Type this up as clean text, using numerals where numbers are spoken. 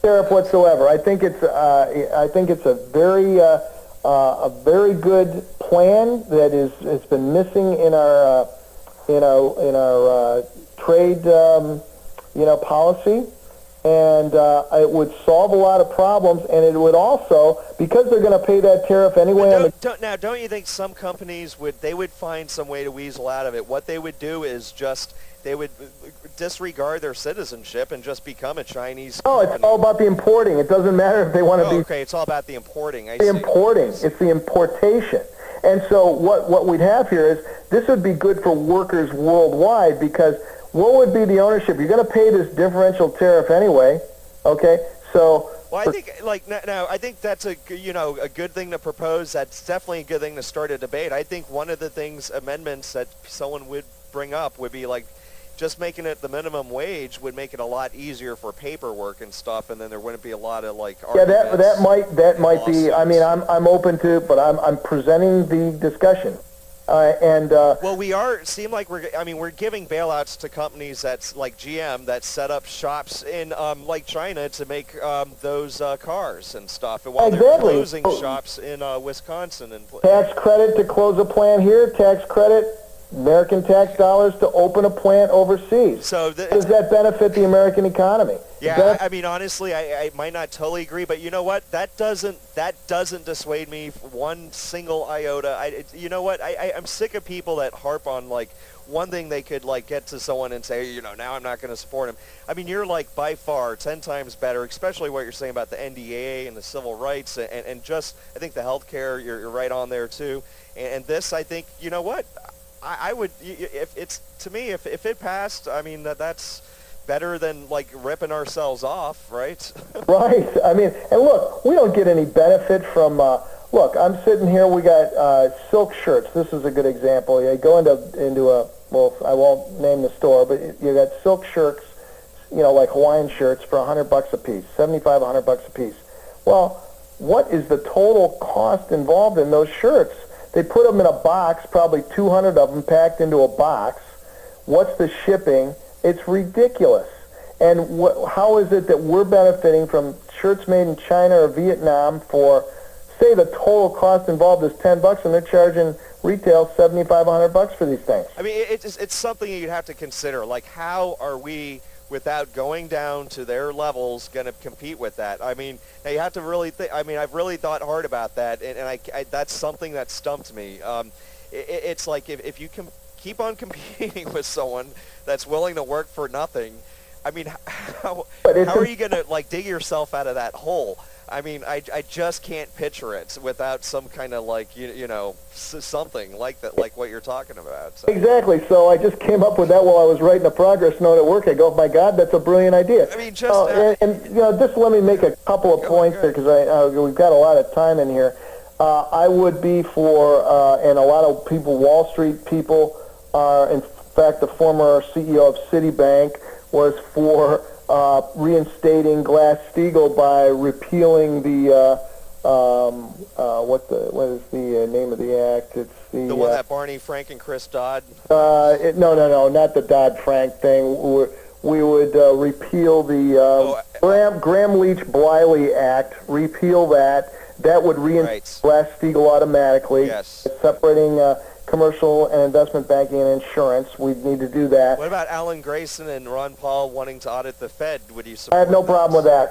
tariff whatsoever. I think it's a very good plan that has been missing in our trade policy, and it would solve a lot of problems, and it would also, because they're going to pay that tariff anyway. Now, don't you think some companies would find some way to weasel out of it? What they would do is they would disregard their citizenship and just become a Chinese company. It's all about the importing. It doesn't matter if they want to be... Okay, it's all about the importing. It's the importation. And so what we'd have here is, this would be good for workers worldwide, because what would be the ownership? You're going to pay this differential tariff anyway, okay? So... Well, I think, now, I think that's a good thing to propose. That's definitely a good thing to start a debate. I think one of the amendments that someone would bring up would be just making it the minimum wage would make it a lot easier for paperwork and stuff, and then there wouldn't be a lot of arguments. Yeah, that might be. I mean, I'm open to it, but I'm presenting the discussion. Well, we're giving bailouts to companies that's like GM that set up shops in like China to make those cars and stuff, and while they're closing shops in Wisconsin and tax credit to close a plant here, tax credit, American tax dollars to open a plant overseas. So does that benefit the American economy? Yeah, I mean, honestly, I might not totally agree, but you know what? That doesn't dissuade me one single iota. You know what? I'm sick of people that harp on one thing they could get to someone and say, now I'm not going to support him. I mean, you're by far 10 times better, especially what you're saying about the NDAA and the civil rights and just I think the health care. You're right on there too. And this, I think, you know what? I would, if it passed, I mean, that's better than ripping ourselves off, right? Right. I mean, and look, we don't get any benefit from, look, I'm sitting here, we got silk shirts. This is a good example. You go into a, well, I won't name the store, but you got silk shirts, like Hawaiian shirts for $100 a piece, $75, $100 a piece. Well, what is the total cost involved in those shirts? They put them in a box, probably 200 of them packed into a box. What's the shipping? It's ridiculous. And how is it that we're benefiting from shirts made in China or Vietnam for, say, the total cost involved is $10, and they're charging retail $75, $100 for these things? I mean, it's something you have to consider. How are we, without going down to their levels, going to compete with that? I mean, now you have to really think. I mean, I've really thought hard about that, and I that's something that stumped me. It's like if you keep on competing with someone that's willing to work for nothing, I mean, how are you going to dig yourself out of that hole? I mean, I just can't picture it without some kind of something like that, like what you're talking about. So. Exactly. So I just came up with that while I was writing a progress note at work. I go, my God, that's a brilliant idea. I mean, just just let me make a couple of points there, because we've got a lot of time in here. I would be for, and a lot of people, Wall Street people are, in fact, the former CEO of Citibank was for reinstating Glass-Steagall by repealing the what is the name of the act? It's the one that Barney Frank and Chris Dodd. No, not the Dodd-Frank thing. We would repeal the Graham-Leach-Bliley Act. Repeal that. That would reinstate Glass-Steagall automatically. Yes. Separating commercial and investment banking and insurance. We need to do that. What about Alan Grayson and Ron Paul wanting to audit the Fed? Would you support I have no problem with that.